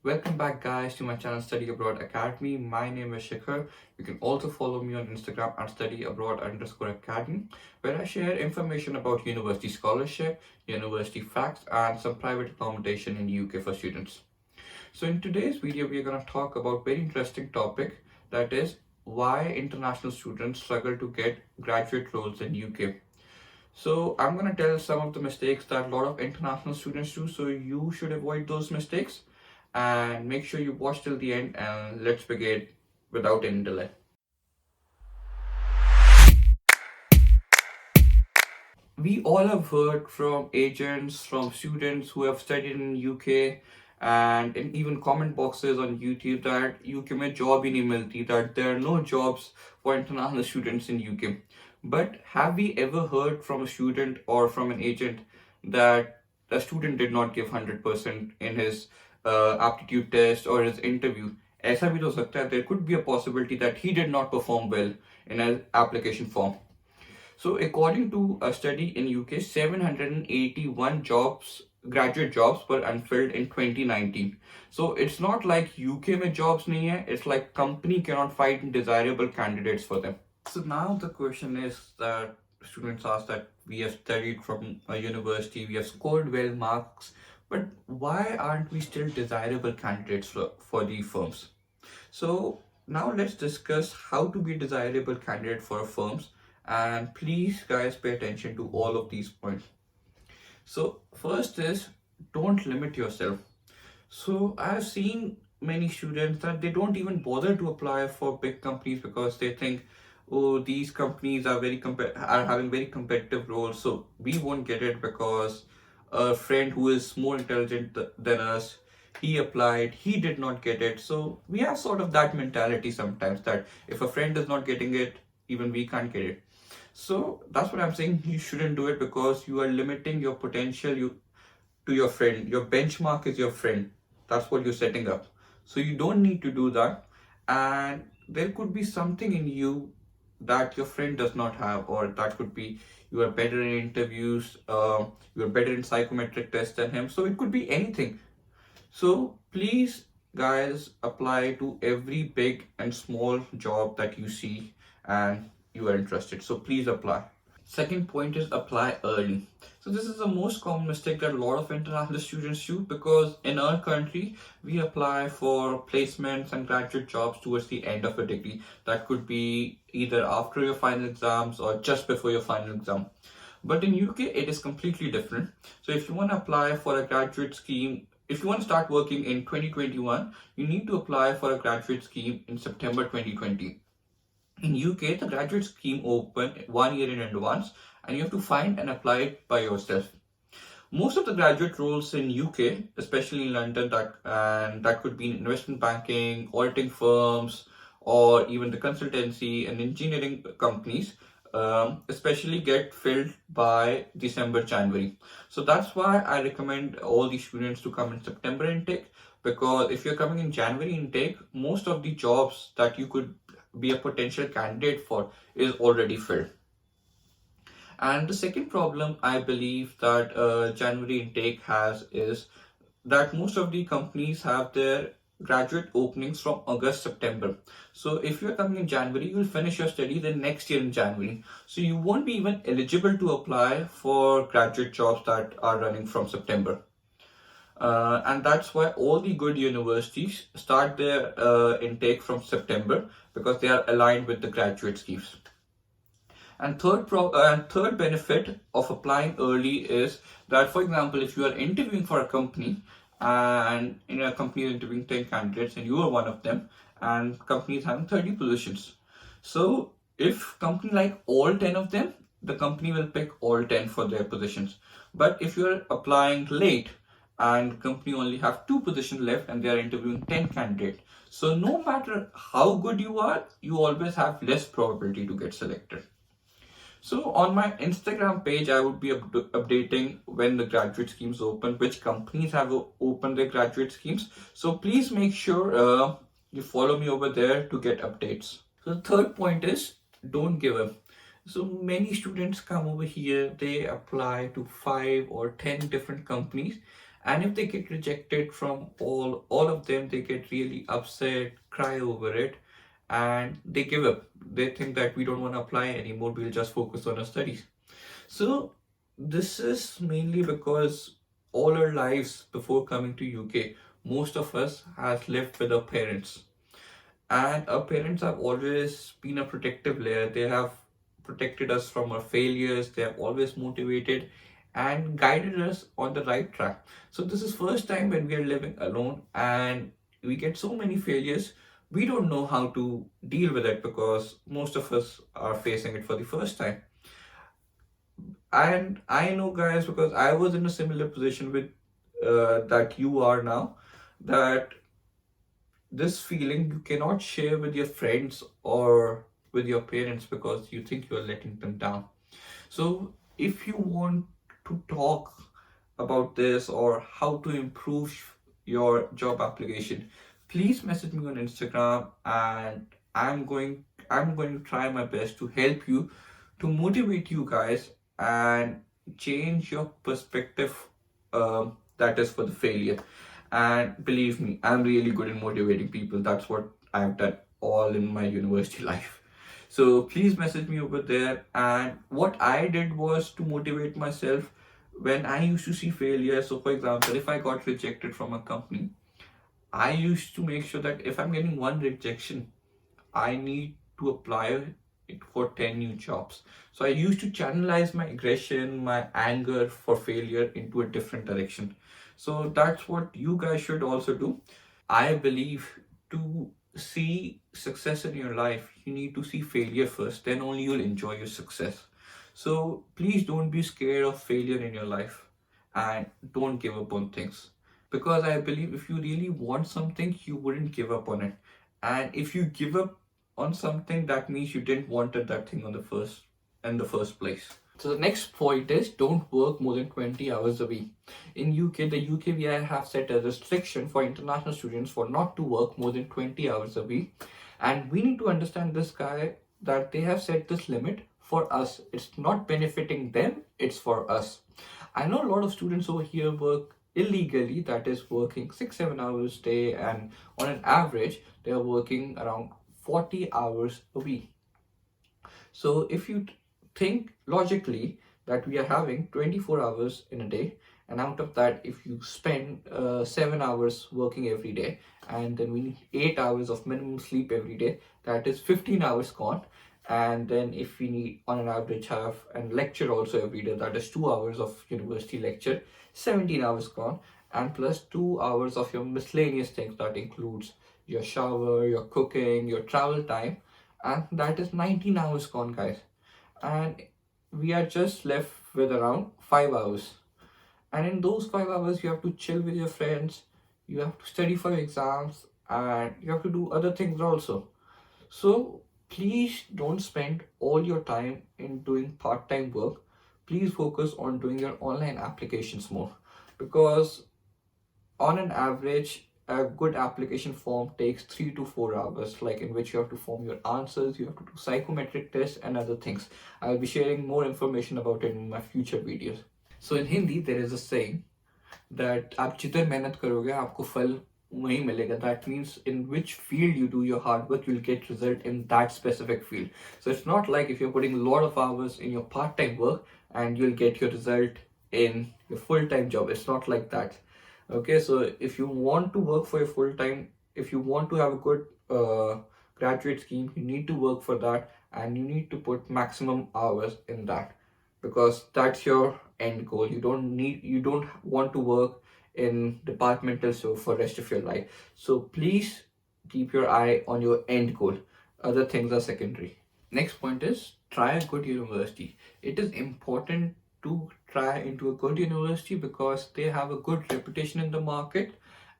Welcome back, guys, to my channel Study Abroad Academy. My name is Shikhar. You can also follow me on Instagram at studyabroad_academy, where I share information about university scholarship, university facts, and some private accommodation in UK for students. So in today's video, we are going to talk about very interesting topic, that is why international students struggle to get graduate roles in UK. So I'm going to tell some of the mistakes that a lot of international students do, so you should avoid those mistakes and make sure you watch till the end, and let's begin without any delay. We all have heard from agents, from students who have studied in UK, and in even comment boxes on YouTube that UK में job ही नहीं मिलती, that there are no jobs for international students in UK. But have we ever heard from a student or from an agent that a student did not give 100% in his aptitude test or his interview? ऐसा भी तो हो सकता है. There could be a possibility that he did not perform well in an application form. So according to a study in UK, 781 graduate jobs were unfilled in 2019. So it's not like UK में jobs नहीं है, it's like company cannot find desirable candidates for them. So now the question is that students ask that we have studied from a university, we have scored well marks, but why aren't we still desirable candidates for the firms? So now let's discuss how to be a desirable candidate for firms, and please guys pay attention to all of these points. So first is, don't limit yourself. So I've seen many students that they don't even bother to apply for big companies because they think, oh, these companies are are having very competitive roles, so we won't get it because a friend who is more intelligent than us, he applied, he did not get it. So we have sort of that mentality sometimes that if a friend is not getting it, even we can't get it. So that's what I'm saying. You shouldn't do it because you are limiting your potential to your friend. Your benchmark is your friend. That's what you're setting up. So you don't need to do that. And there could be something in you that your friend does not have, or that could be you are better in interviews, you are better in psychometric tests than him. So it could be anything. So please, guys, apply to every big and small job that you see and you are interested. So please apply. Second point is apply early. So this is the most common mistake that a lot of international students do, because in our country we apply for placements and graduate jobs towards the end of a degree. That could be either after your final exams or just before your final exam. But in UK it is completely different. So if you want to apply for a graduate scheme, if you want to start working in 2021, you need to apply for a graduate scheme in September 2020. In UK, the graduate scheme open 1 year in advance, and you have to find and apply it by yourself. Most of the graduate roles in UK, especially in London, that could be in investment banking, auditing firms, or even the consultancy and engineering companies, especially get filled by December, January. So that's why I recommend all the students to come in September intake, because if you're coming in January intake, most of the jobs that you could be a potential candidate for is already filled. And the second problem I believe that January intake has is that most of the companies have their graduate openings from August, September. So if you're coming in January, you'll finish your study the next year in January. So you won't be even eligible to apply for graduate jobs that are running from September. And that's why all the good universities start their intake from September, because they are aligned with the graduate schemes. And third benefit of applying early is that, for example, if you are interviewing for a company and in a company is interviewing 10 candidates and you are one of them, and company is having 30 positions. So if company like all 10 of them, the company will pick all 10 for their positions. But if you are applying late and company only have 2 positions left and they are interviewing 10 candidates, so no matter how good you are, you always have less probability to get selected. So on my Instagram page, I would be updating when the graduate schemes open, which companies have opened their graduate schemes. So please make sure you follow me over there to get updates. So the third point is, don't give up. So many students come over here, they apply to 5 or 10 different companies, And if they get rejected from all of them, they get really upset, cry over it, and they give up. They think that we don't want to apply anymore, we'll just focus on our studies. So this is mainly because all our lives before coming to UK, most of us has lived with our parents, and our parents have always been a protective layer. They have protected us from our failures. They have always motivated and guided us on the right track. So this is first time when we are living alone and we get so many failures. We don't know how to deal with it because most of us are facing it for the first time. And I know, guys, because I was in a similar position with that you are now, that this feeling you cannot share with your friends or with your parents because you think you're letting them down. So, if you want to talk about this or how to improve your job application, please message me on Instagram, and I'm going to try my best to help you, to motivate you guys and change your perspective, that is for the failure. And believe me, I'm really good in motivating people. That's what I've done all in my university life. So please message me over there. And what I did was to motivate myself when I used to see failure. So, for example, if I got rejected from a company, I used to make sure that if I'm getting one rejection, I need to apply it for 10 new jobs. So I used to channelize my aggression, my anger for failure into a different direction. So that's what you guys should also do. I believe to see success in your life, you need to see failure first, then only you'll enjoy your success. So please don't be scared of failure in your life and don't give up on things. Because I believe if you really want something, you wouldn't give up on it. And if you give up on something, that means you didn't wanted that thing on the first in the first place. So the next point is don't work more than 20 hours a week. In UK, the UKVI have set a restriction for international students for not to work more than 20 hours a week. And we need to understand this guy that they have set this limit for us. It's not benefiting them, it's for us. I know a lot of students over here work illegally, that is working 6-7 hours a day, and on an average, they are working around 40 hours a week. So if you think logically that we are having 24 hours in a day, and out of that, if you spend 7 hours working every day, and then we need 8 hours of minimum sleep every day, that is 15 hours gone. And then if we need on an average have and lecture also every day, that is 2 hours of university lecture, 17 hours gone, and plus 2 hours of your miscellaneous things, that includes your shower, your cooking, your travel time, and that is 19 hours gone, guys. And we are just left with around 5 hours. And in those 5 hours, you have to chill with your friends, you have to study for your exams, and you have to do other things also. So please don't spend all your time in doing part-time work. Please focus on doing your online applications more, because on an average, a good application form takes 3 to 4 hours, like in which you have to form your answers, you have to do psychometric tests and other things. I'll be sharing more information about it in my future videos. So in Hindi, there is a saying that आप जितने मेहनत करोगे आपको फल वही मिलेगा. That means in which field you do your hard work, you'll get result in that specific field. So it's not like if you're putting a lot of hours in your part-time work and you'll get your result in your full-time job. It's not like that. Okay, so if you want to work for your full-time, if you want to have a good graduate scheme, you need to work for that, and you need to put maximum hours in that, because that's your end goal. You don't want to work in departmental store for rest of your life. So please keep your eye on your end goal. Other things are secondary. Next point is try a good university. It is important to try into a good university because they have a good reputation in the market,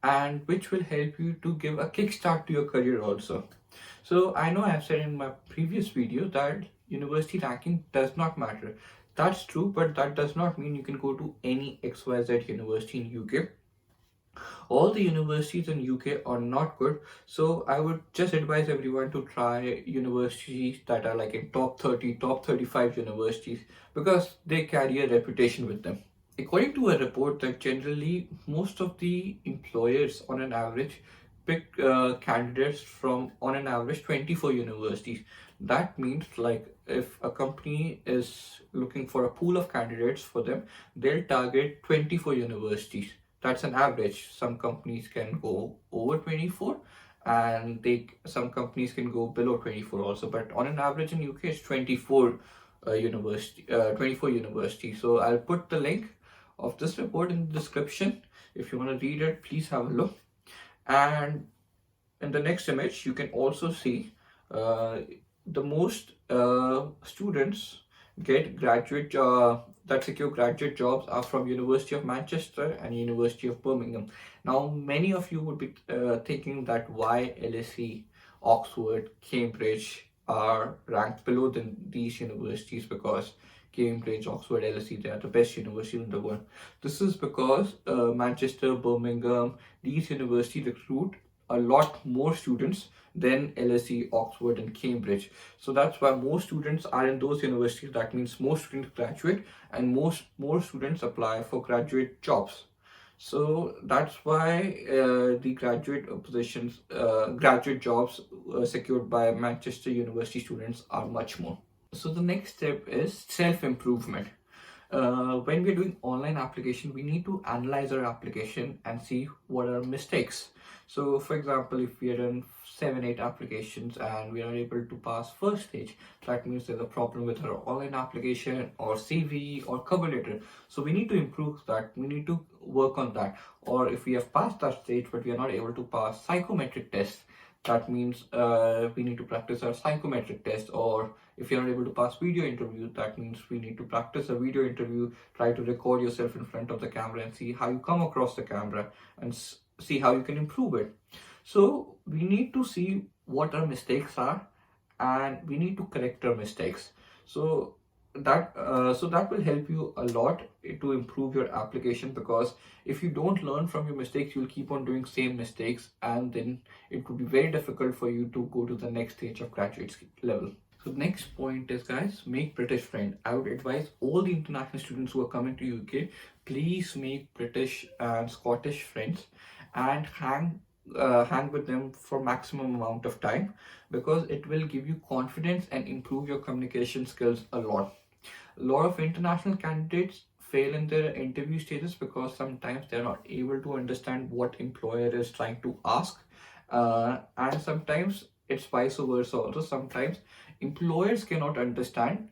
and which will help you to give a kickstart to your career also. So I know I have said in my previous video that university ranking does not matter. That's true, but that does not mean you can go to any XYZ university in UK. All the universities in UK are not good, so I would just advise everyone to try universities that are like in top 30, top 35 universities, because they carry a reputation with them. According to a report, that generally most of the employers on an average pick candidates from on an average 24 universities. That means like if a company is looking for a pool of candidates for them, they'll target 24 universities. That's an average. Some companies can go over 24 and some companies can go below 24 also, but on an average in UK it's 24 university 24 universities. So I'll put the link of this report in the description. If you want to read it, please have a look. And in the next image, you can also see uh, the most students get graduate that secure graduate jobs are from University of Manchester and University of Birmingham. Now, many of you would be thinking that why LSE, Oxford, Cambridge are ranked below than these universities, because Cambridge, Oxford, LSE, they are the best universities in the world. This is because Manchester, Birmingham, these universities recruit a lot more students than LSE, Oxford, and Cambridge. So that's why more students are in those universities. That means more students graduate and more students apply for graduate jobs. So that's why the graduate jobs secured by Manchester University students are much more. So the next step is self-improvement. When we're doing online application, we need to analyze our application and see what are mistakes. So for example, if we are in 7-8 applications and we are able to pass first stage, that means there's a problem with our online application or CV or cover letter. So we need to improve that, we need to work on that. Or if we have passed that stage but we are not able to pass psychometric tests, that means we need to practice our psychometric test. Or if you're not able to pass video interview, that means we need to practice a video interview, try to record yourself in front of the camera and see how you come across the camera and see how you can improve it. So we need to see what our mistakes are and we need to correct our mistakes. So that will help you a lot to improve your application, because if you don't learn from your mistakes, you'll keep on doing same mistakes and then it would be very difficult for you to go to the next stage of graduate level. So the next point is, guys, make British friend. I would advise all the international students who are coming to UK, please make British and Scottish friends and hang with them for maximum amount of time, because it will give you confidence and improve your communication skills a lot. A lot of international candidates fail in their interview stages because sometimes they're not able to understand what employer is trying to ask, and sometimes it's vice versa also. Sometimes employers cannot understand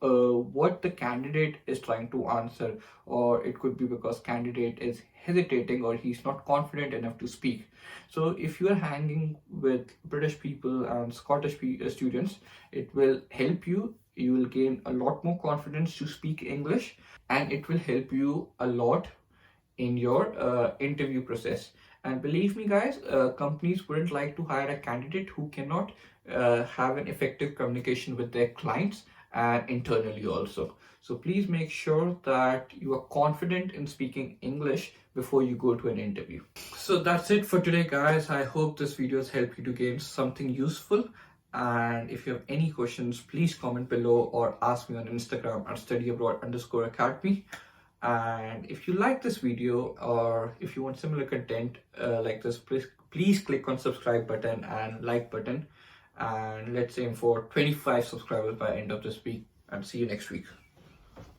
what the candidate is trying to answer, or it could be because candidate is hesitating or he's not confident enough to speak. So if you are hanging with British people and Scottish students, it will help you. You will gain a lot more confidence to speak English, and it will help you a lot in your interview process. And believe me, guys, companies wouldn't like to hire a candidate who cannot have an effective communication with their clients and internally also. So please make sure that you are confident in speaking English before you go to an interview. So that's it for today, guys. I hope this video has helped you to gain something useful. And if you have any questions, please comment below or ask me on Instagram at studyabroad_academy. And if you like this video or if you want similar content like this, please click on subscribe button and like button. And let's aim for 25 subscribers by end of this week, and see you next week.